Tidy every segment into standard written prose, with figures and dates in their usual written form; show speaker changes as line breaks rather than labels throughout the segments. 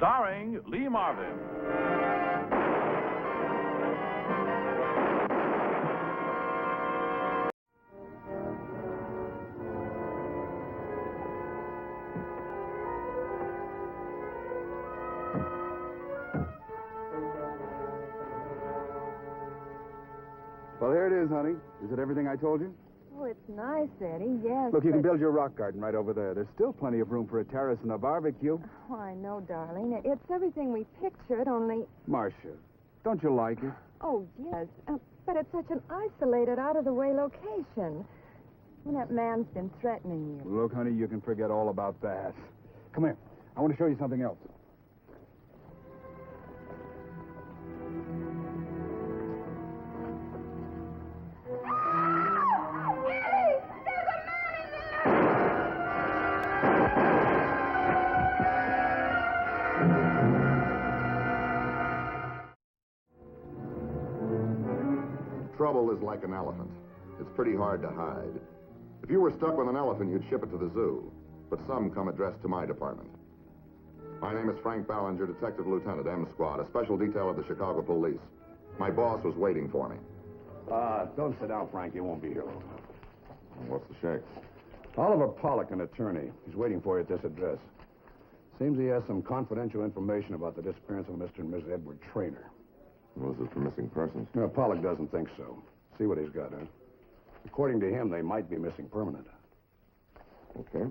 starring Lee Marvin.
Well, here it is, honey. Is it everything I told you?
Oh, it's nice, Eddie, yes.
Look, you can build your rock garden right over there. There's still plenty of room for a terrace and a barbecue.
Oh, I know, darling. It's everything we pictured, only...
Marcia, don't you like it?
Oh, yes. But it's such an isolated, out-of-the-way location. And that man's been threatening you.
Look, honey, you can forget all about that. Come here. I want to show you something else.
Trouble is like an elephant. It's pretty hard to hide. If you were stuck with an elephant, you'd ship it to the zoo. But some come addressed to my department. My name is Frank Ballinger, Detective Lieutenant, M Squad, a special detail of the Chicago Police. My boss was waiting for me.
Don't sit down, Frank. You won't be here long.
What's the shake?
Oliver Pollock, an attorney. He's waiting for you at this address. Seems he has some confidential information about the disappearance of Mr. and Mrs. Edward Traynor.
Was it for missing persons?
No, Pollock doesn't think so. See what he's got, huh? According to him, they might be missing permanent.
Okay.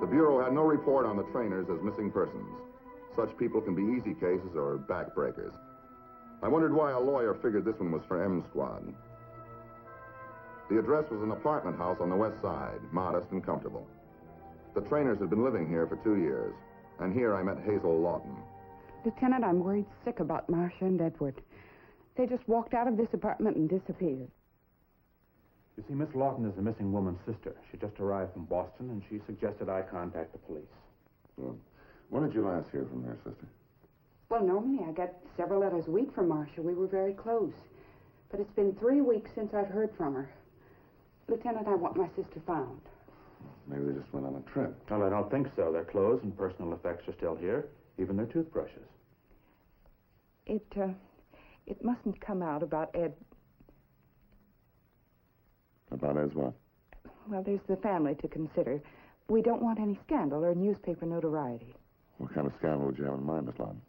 The Bureau had no report on the Traynors as missing persons. Such people can be easy cases or backbreakers. I wondered why a lawyer figured this one was for M Squad. The address was an apartment house on the west side, modest and comfortable. The Traynors had been living here for 2 years, and here I met Hazel Lawton.
Lieutenant, I'm worried sick about Marcia and Edward. They just walked out of this apartment and disappeared.
You see, Miss Lawton is the missing woman's sister. She just arrived from Boston, and she suggested I contact the police.
Well, when did you last hear from their sister?
Well, normally I get several letters a week from Marcia. We were very close. But it's been 3 weeks since I've heard from her. Lieutenant, I want my sister found.
Maybe they just went on a trip.
Well, I don't think so. Their clothes and personal effects are still here, even their toothbrushes.
It mustn't come out about Ed.
About Ed's what?
Well, there's the family to consider. We don't want any scandal or newspaper notoriety.
What kind of scandal would you have in mind, Miss Lawton?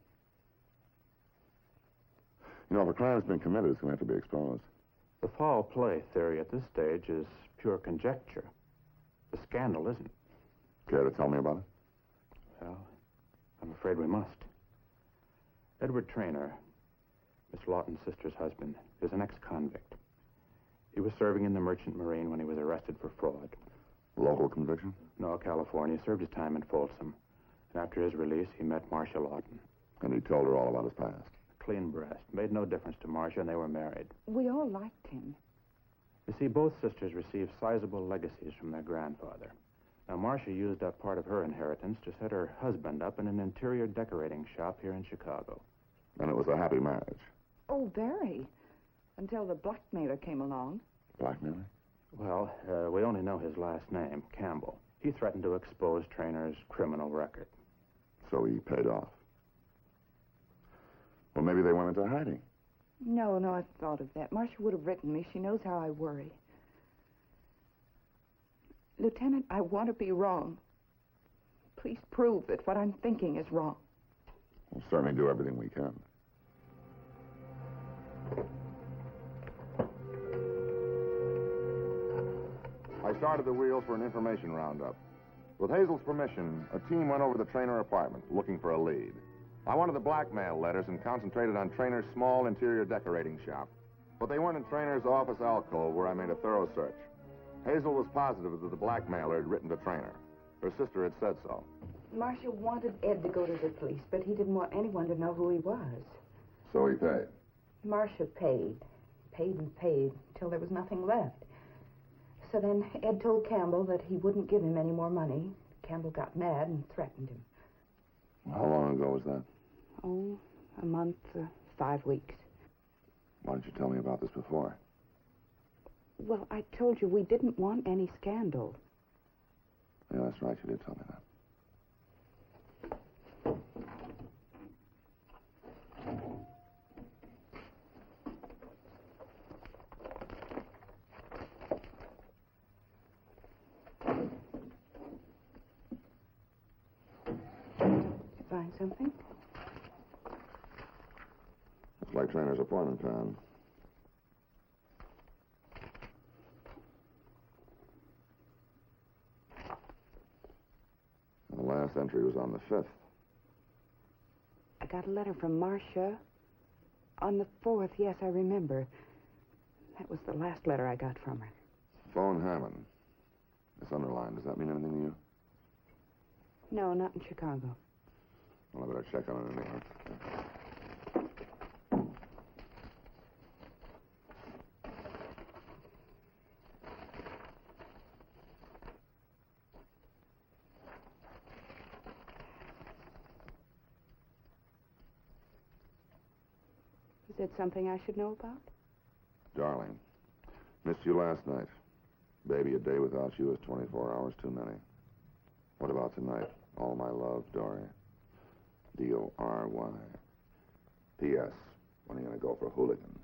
You know, if a crime has been committed, it's going to have to be exposed.
The foul play theory at this stage is pure conjecture. The scandal isn't.
Care to tell me about it?
Well, I'm afraid we must. Edward Traynor, Miss Lawton's sister's husband, is an ex-convict. He was serving in the Merchant Marine when he was arrested for fraud.
Local conviction?
No, California. Served his time in Folsom. And after his release, he met Marcia Lawton.
And he told her all about his past.
Clean breast. Made no difference to Marcia, and they were married.
We all liked him.
You see, both sisters received sizable legacies from their grandfather. Now, Marcia used up part of her inheritance to set her husband up in an interior decorating shop here in Chicago.
And it was a happy marriage.
Oh, very. Until the blackmailer came along.
Blackmailer?
Well, we only know his last name, Campbell. He threatened to expose Traynor's criminal record.
So he paid off. Well, maybe they went into hiding.
No, I've thought of that. Marcia would have written me. She knows how I worry. Lieutenant, I want to be wrong. Please prove that what I'm thinking is wrong.
We'll certainly do everything we can. I started the wheels for an information roundup. With Hazel's permission, a team went over the Traynor apartment looking for a lead. I wanted the blackmail letters and concentrated on Traynor's small interior decorating shop. But they weren't in Traynor's office alcove, where I made a thorough search. Hazel was positive that the blackmailer had written to Traynor. Her sister had said so.
Marcia wanted Ed to go to the police, but he didn't want anyone to know who he was.
So he paid.
Marcia paid and paid, till there was nothing left. So then Ed told Campbell that he wouldn't give him any more money. Campbell got mad and threatened him.
How long ago was that?
Oh, a month, 5 weeks.
Why didn't you tell me about this before?
Well, I told you we didn't want any scandal.
Yeah, that's right. You did tell me that.
Find something?
It's like Trainer's appointment time. The last entry was on the 5th.
I got a letter from Marcia on the 4th. Yes, I remember. That was the last letter I got from her.
Phone Hammond. It's underlined. Does that mean anything to you?
No, not in Chicago.
Well, I better check on it anyway.
Is it something I should know about?
Darling, missed you last night. Baby, a day without you is 24 hours too many. What about tonight? All my love, Dory. D-O-R-Y. P.S. When are you going to go for hooligan?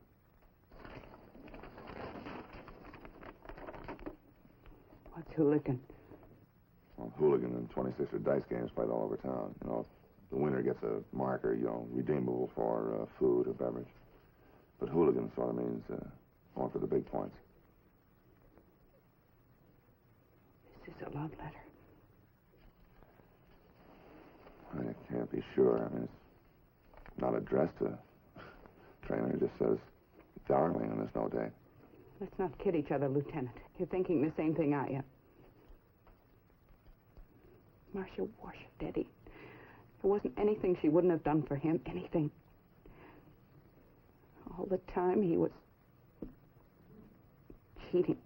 What's hooligan?
Well, hooligan and 26er dice games played all over town. You know, the winner gets a marker, redeemable for food or beverage. But hooligan sort of means going for the big points.
This is a love letter.
I can't be sure. I mean, it's not addressed to Trainer. It just says darling, and there's no date.
Let's not kid each other, Lieutenant. You're thinking the same thing I am. Marcia worshipped Eddie. There wasn't anything she wouldn't have done for him. Anything. All the time he was cheating.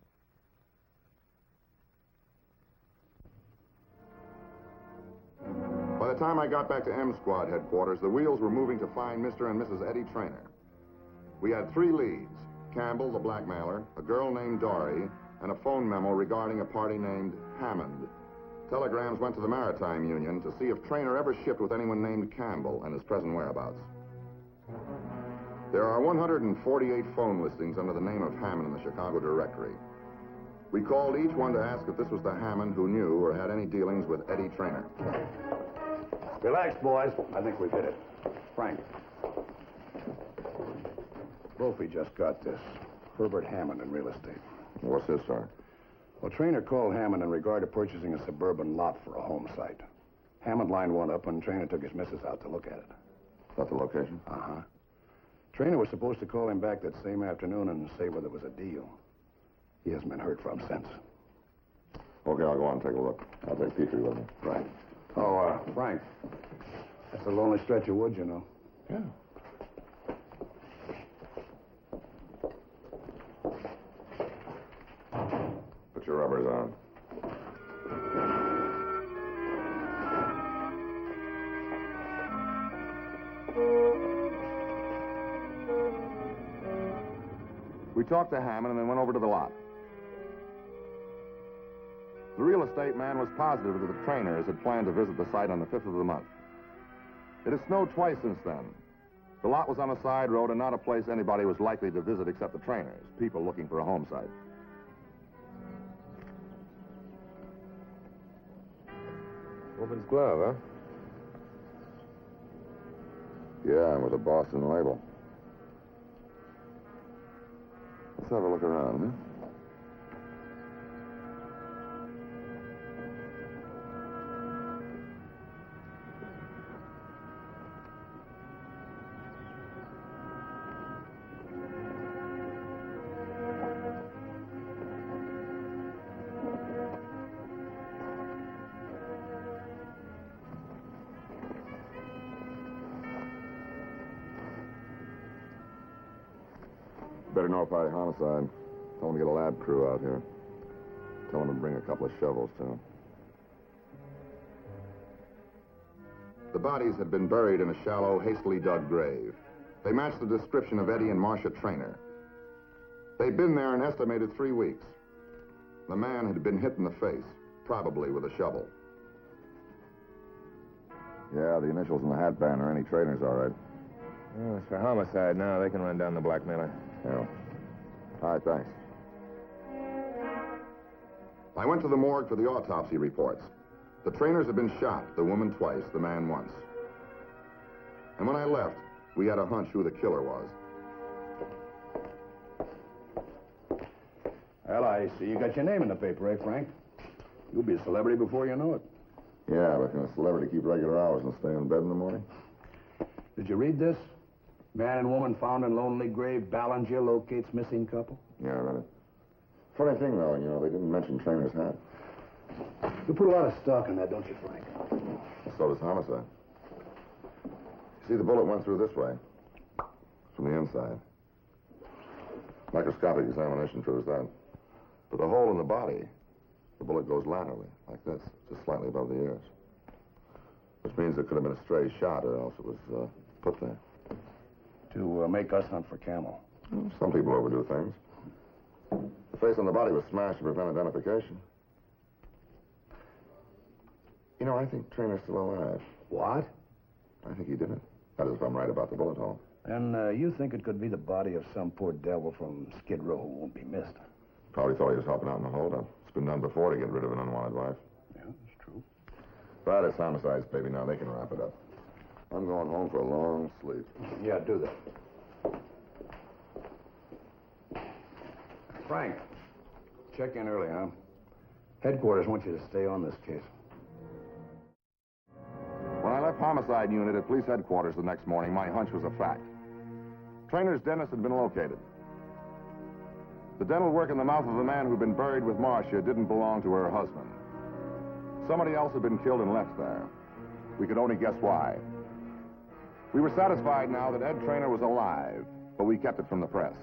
By the time I got back to M Squad headquarters, the wheels were moving to find Mr. and Mrs. Eddie Trainer. We had 3 leads: Campbell, the blackmailer, a girl named Dory, and a phone memo regarding a party named Hammond. Telegrams went to the Maritime Union to see if Trainer ever shipped with anyone named Campbell and his present whereabouts. There are 148 phone listings under the name of Hammond in the Chicago directory. We called each one to ask if this was the Hammond who knew or had any dealings with Eddie Trainer.
Relax, boys. I think we've hit it. Frank. Wolfie just got this. Herbert Hammond in real estate.
What's this, sir?
Well, Trainer called Hammond in regard to purchasing a suburban lot for a home site. Hammond lined one up when Trainer took his missus out to look at it.
Is that the location?
Uh-huh. Trainer was supposed to call him back that same afternoon and say whether it was a deal. He hasn't been heard from since.
Okay, I'll go on and take a look. I'll take Petrie with me.
Right. Oh, Frank. That's a lonely stretch of wood, you know.
Yeah. Put your rubbers on. We talked to Hammond and then went over to the lot. The real estate man was positive that the Trainers had planned to visit the site on the 5th of the month. It had snowed twice since then. The lot was on a side road and not a place anybody was likely to visit except the Trainers, people looking for a home site.
Woman's glove, huh?
Yeah, and with a Boston label. Let's have a look around, huh? Better notify homicide. Tell them to get a lab crew out here. Tell them to bring a couple of shovels, too. The bodies had been buried in a shallow, hastily dug grave. They matched the description of Eddie and Marcia Trainer. They'd been there an estimated 3 weeks. The man had been hit in the face, probably with a shovel. Yeah, the initials in the hat band are any trainers, all right.
Well, it's for homicide now. They can run down the blackmailer.
Yeah. All right, thanks. I went to the morgue for the autopsy reports. The trainers had been shot, the woman twice, the man once. And when I left, we had a hunch who the killer was.
Well, I see you got your name in the paper, eh, Frank? You'll be a celebrity before you know it.
Yeah, but can a celebrity keep regular hours and stay in bed in the morning?
Did you read this? Man and woman found in lonely grave. Ballinger locates missing couple.
Yeah, I read it. Funny thing, though, they didn't mention Trainer's hat.
You put a lot of stock in that, don't you, Frank?
So does homicide. See, the bullet went through this way, from the inside. Microscopic examination proves that. But the hole in the body, the bullet goes laterally, like this, just slightly above the ears. Which means it could have been a stray shot, or else it was put there.
To make us hunt for Camel.
Well, some people overdo things. The face on the body was smashed to prevent identification. I think Trainer's still alive.
What?
I think he did it. That is, if I'm right about the bullet hole.
And you think it could be the body of some poor devil from Skid Row who won't be missed?
Probably thought he was helping out in the holdup. It's been done before to get rid of an unwanted wife.
Yeah, that's true.
But it's homicides, baby. Now they can wrap it up. I'm going home for a long sleep.
Yeah, do that. Frank, check in early, huh? Headquarters want you to stay on this case.
When I left homicide unit at police headquarters the next morning, my hunch was a fact. Trainer's dentist had been located. The dental work in the mouth of the man who'd been buried with Marcia didn't belong to her husband. Somebody else had been killed and left there. We could only guess why. We were satisfied now that Ed Trainer was alive, but we kept it from the press.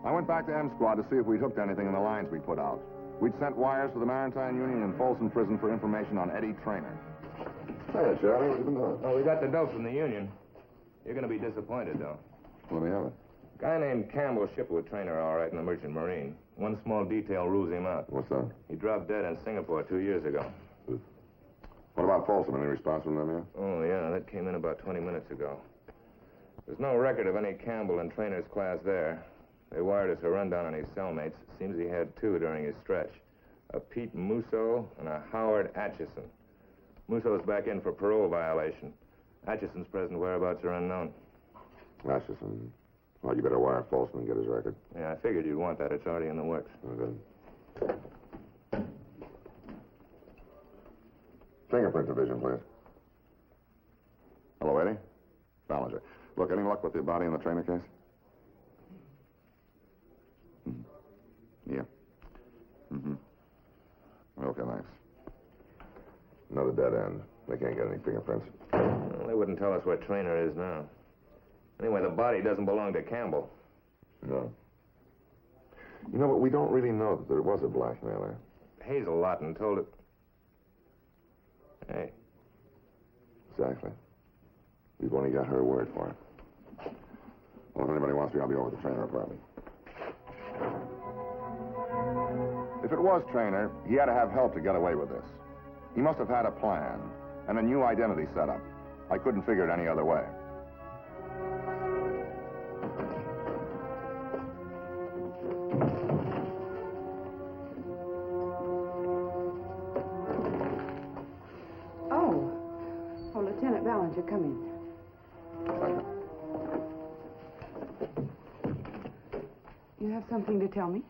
I went back to M Squad to see if we'd hooked anything in the lines we put out. We'd sent wires to the Maritime Union and Folsom Prison for information on Eddie Trainer.
Hey, Charlie, what have you been doing? Oh, we got the dope from the Union. You're going to be disappointed, though.
Let me have it.
Guy named Campbell shipped with Trainer all right in the Merchant Marine. One small detail rules him out.
What's that?
He dropped dead in Singapore 2 years ago.
What about Folsom? Any response from them yet?
Oh, yeah, that came in about 20 minutes ago. There's no record of any Campbell in Trainer's class there. They wired us a rundown on his cellmates. Seems he had two during his stretch. A Pete Musso and a Howard Atchison. Musso's back in for parole violation. Atchison's present whereabouts are unknown.
Atchison. Well, you better wire Folsom and get his record.
Yeah, I figured you'd want that. It's already in the works.
Oh, good. Fingerprint division, please. Hello, Eddie? Ballinger. Look, any luck with the body in the Trainer case? Yeah. Okay, thanks. Another dead end. They can't get any fingerprints.
Well, they wouldn't tell us where Trainer is now. Anyway, the body doesn't belong to Campbell.
No. But we don't really know that there was a blackmailer.
Hazel Lawton told it. Hey.
Exactly. We've only got her word for it. Well, if anybody wants me, I'll be over at the Trainer apartment. If it was Trainer, he had to have help to get away with this. He must have had a plan and a new identity set up. I couldn't figure it any other way.
Oh, Lieutenant Ballinger, come in.
Thank you.
You have something to tell me?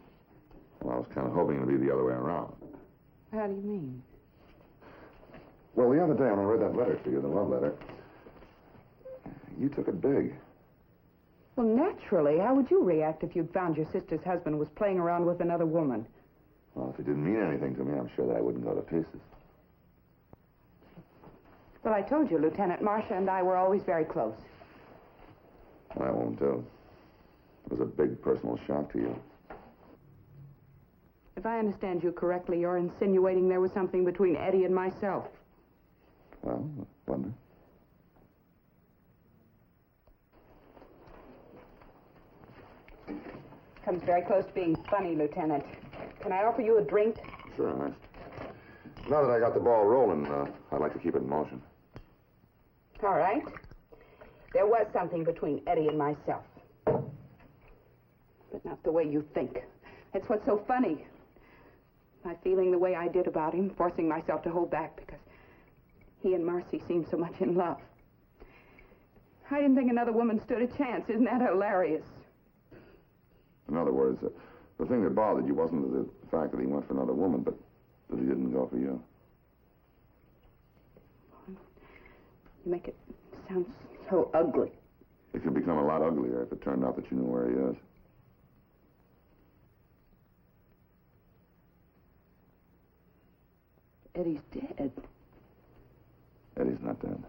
Well, I was kind of hoping it would be the other way around.
How do you mean?
Well, the other day when I read that letter to you, the love letter, you took it big.
Well, naturally. How would you react if you'd found your sister's husband was playing around with another woman?
Well, if it didn't mean anything to me, I'm sure that I wouldn't go to pieces.
Well, I told you, Lieutenant, Marcia and I were always very close.
I won't do. It was a big personal shock to you.
If I understand you correctly, you're insinuating there was something between Eddie and myself.
Well, wasn't it?
comes very close to being funny, Lieutenant. Can I offer you a drink?
Sure, Ernest. Now that I got the ball rolling, I'd like to keep it in motion.
All right. There was something between Eddie and myself. But not the way you think. That's what's so funny. My feeling the way I did about him, forcing myself to hold back because he and Marcy seemed so much in love. I didn't think another woman stood a chance. Isn't that hilarious?
In other words, the thing that bothered you wasn't the fact that he went for another woman, but that he didn't go for you.
You make it sound so ugly.
It could become a lot uglier if it turned out that you knew where he is.
Eddie's dead.
Eddie's not dead.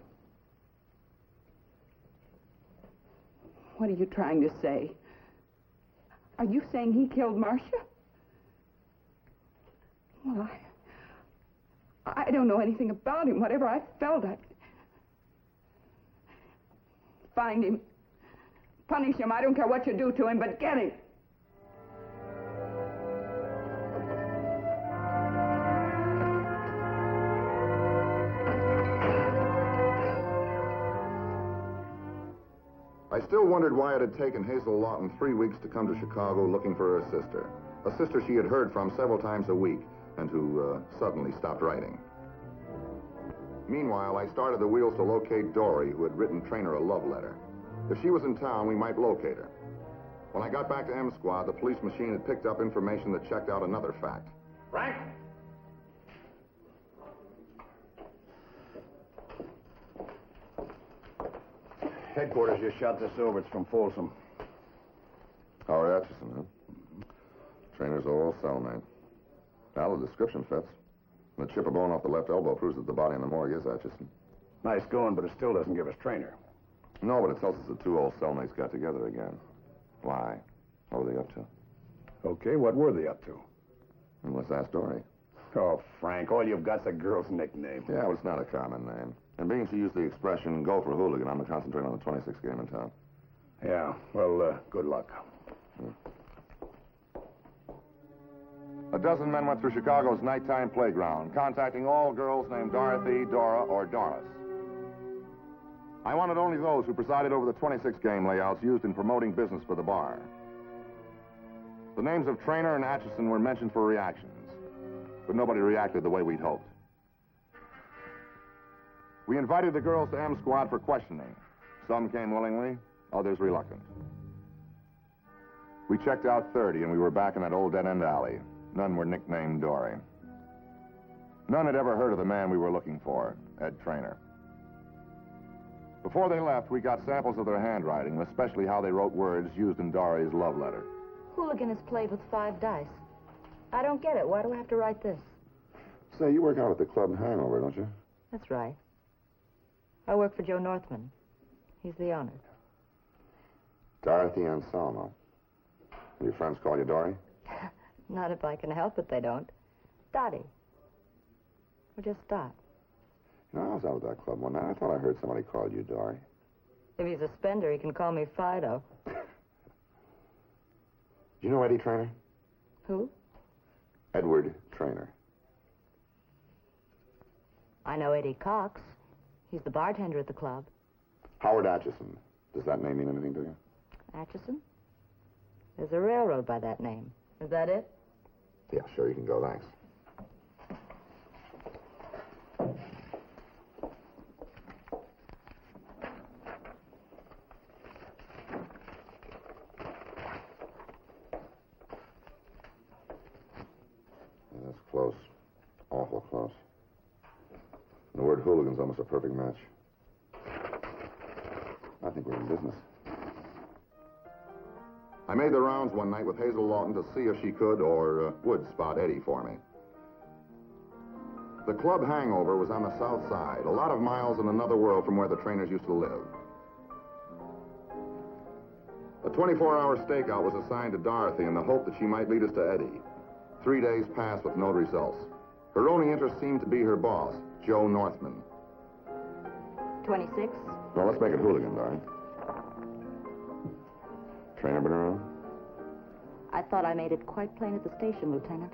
What are you trying to say? Are you saying he killed Marcia? Well, I don't know anything about him. Whatever I felt, I'd find him, punish him. I don't care what you do to him, but get him.
I still wondered why it had taken Hazel Lawton 3 weeks to come to Chicago looking for her sister. A sister she had heard from several times a week and who suddenly stopped writing. Meanwhile, I started the wheels to locate Dory, who had written Trainer a love letter. If she was in town, we might locate her. When I got back to M Squad, the police machine had picked up information that checked out another fact.
Frank? Headquarters just shot this over. It's from Folsom.
Howard Atchison, huh? Trainer's old cellmate. Now, the description fits. The chip of bone off the left elbow proves that the body in the morgue is Atchison.
Nice going, but it still doesn't give us Trainer.
No, but it tells us the two old cellmates got together again. Why? What were they up to?
Okay, what were they up to?
And let's ask Dory.
Oh, Frank, all you've got's a girl's nickname.
Yeah, well, it's not a common name. And being she used the expression, go for hooligan, I'm going to concentrate on the 26th game in town.
Yeah, well, good luck.
A dozen men went through Chicago's nighttime playground, contacting all girls named Dorothy, Dora, or Doris. I wanted only those who presided over the 26 game layouts used in promoting business for the bar. The names of Trainer and Atchison were mentioned for reactions, but nobody reacted the way we'd hoped. We invited the girls to M Squad for questioning. Some came willingly, others reluctant. We checked out 30, and we were back in that old dead-end alley. None were nicknamed Dory. None had ever heard of the man we were looking for, Ed Trainer. Before they left, we got samples of their handwriting, especially how they wrote words used in Dory's love letter.
Hooligan is played with 5 dice. I don't get it. Why do I have to write this?
Say, you work out at the club Hangover, don't you?
That's right. I work for Joe Northman. He's the owner.
Dorothy Anselmo. Your friends call you Dory?
Not if I can help it, they don't. Dottie. Or just Dot.
You know, I was out at that club one night. I thought I heard somebody call you Dory.
If he's a spender, he can call me Fido.
Do you know Eddie Trainer?
Who?
Edward Trainer.
I know Eddie Cox. He's the bartender at the club.
Howard Atchison. Does that name mean anything to you?
Atchison? There's a railroad by that name. Is that it?
Yeah, sure, you can go, thanks. Yeah, that's close. Awful close. The word hooligan's almost a perfect match. I think we're in business. I made the rounds one night with Hazel Lawton to see if she could or would spot Eddie for me. The club Hangover was on the south side, a lot of miles in another world from where the Trainers used to live. A 24-hour stakeout was assigned to Dorothy in the hope that she might lead us to Eddie. 3 days passed with no results. Her only interest seemed to be her boss, Joe Northman.
26?
Well, let's make it hooligan, Dory. Trainer been around?
I
thought I made it quite plain at the station, Lieutenant.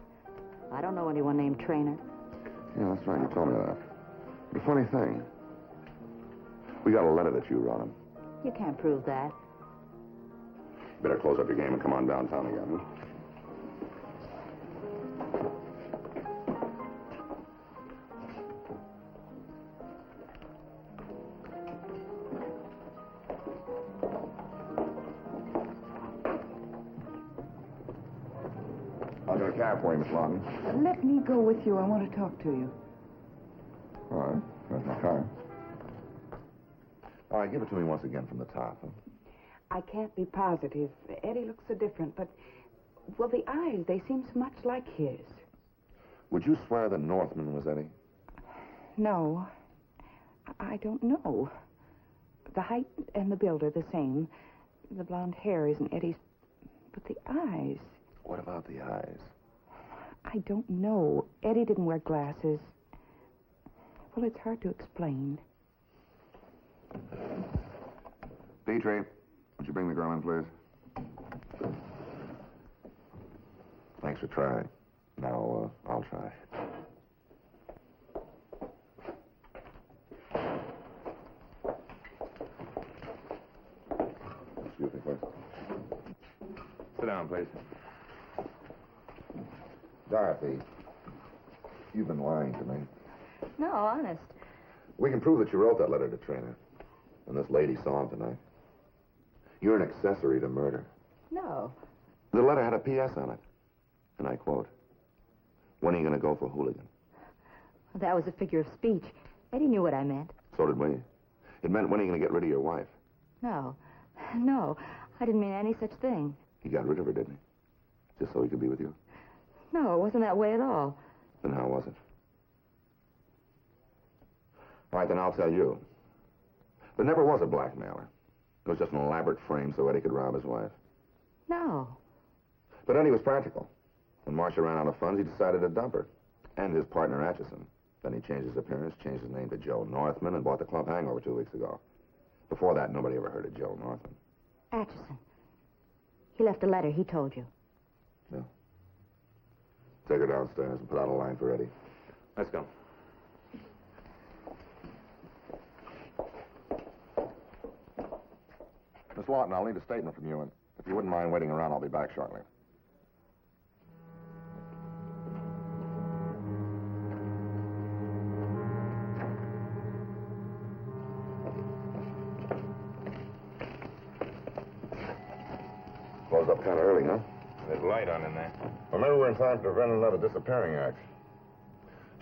I don't know anyone named Trainer.
Yeah, that's right. You told me that. The funny thing, we got a letter that you wrote him.
You can't prove that.
Better close up your game and come on downtown again, huh? I'll get a cab for you, Miss Lawton.
Let me go with you. I want to talk to you.
All right. There's my car. All right, give it to me once again from the top. Huh?
I can't be positive. Eddie looks so different, but, well, the eyes, they seem so much like his.
Would you swear that Northman was Eddie?
No. I don't know. The height and the build are the same. The blonde hair isn't Eddie's, but the eyes.
What about the eyes?
I don't know. Eddie didn't wear glasses. Well, it's hard to explain.
Petrie, would you bring the girl in, please? Thanks for trying. Now, I'll try. Excuse me, please.
Sit down, please.
Dorothy, you've been lying to me.
No, honest.
We can prove that you wrote that letter to Trainer. And this lady saw him tonight. You're an accessory to murder.
No.
The letter had a P.S. on it. And I quote, "When are you going to go for hooligan?"
That was a figure of speech. Eddie knew what I meant.
So did we. It meant, when are you going to get rid of your wife?
No. I didn't mean any such thing.
He got rid of her, didn't he? Just so he could be with you?
No, it wasn't that way at all.
Then how was it? All right, then I'll tell you. There never was a blackmailer. It was just an elaborate frame so Eddie could rob his wife.
No.
But Eddie was practical. When Marcia ran out of funds, he decided to dump her. And his partner, Atchison. Then he changed his appearance, changed his name to Joe Northman, and bought the club Hangover 2 weeks ago. Before that, nobody ever heard of Joe Northman.
Atchison. He left a letter, he told you.
Yeah. Take her downstairs and put out a line for Eddie.
Let's go.
Miss Lawton, I'll need a statement from you, and if you wouldn't mind waiting around, I'll be back shortly. Closed up kind of early, huh?
There's light on in there.
Well, maybe we're in time to prevent another disappearing act.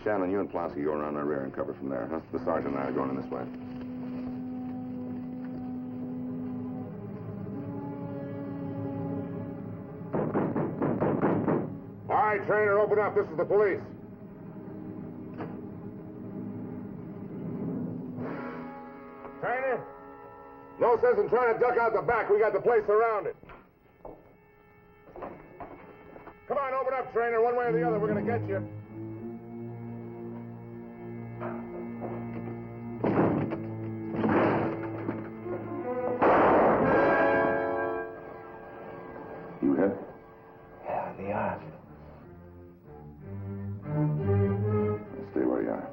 Shannon, you and Plowski go around our rear and cover from there, huh? The sergeant and I are going in this way. All right, Trainer, open up. This is the police. Trainer? No sense in trying to duck out the back. We got the place surrounded. Come on, open up, Trainer. One way or the other, we're going to get you. You hit?
Yeah, in the arm.
Stay where you are.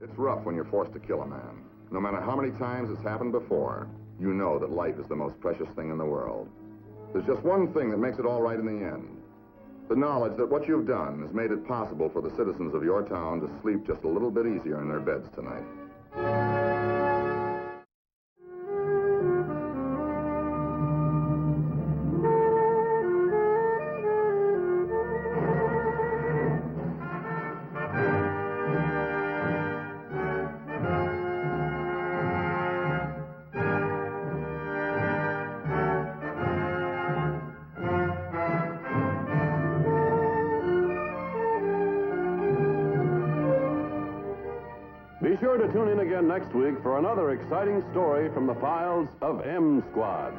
It's rough when you're forced to kill a man. No matter how many times it's happened before, you know that life is the most precious thing in the world. There's just one thing that makes it all right in the end. The knowledge that what you've done has made it possible for the citizens of your town to sleep just a little bit easier in their beds tonight.
Be sure to tune in again next week for another exciting story from the files of M Squad.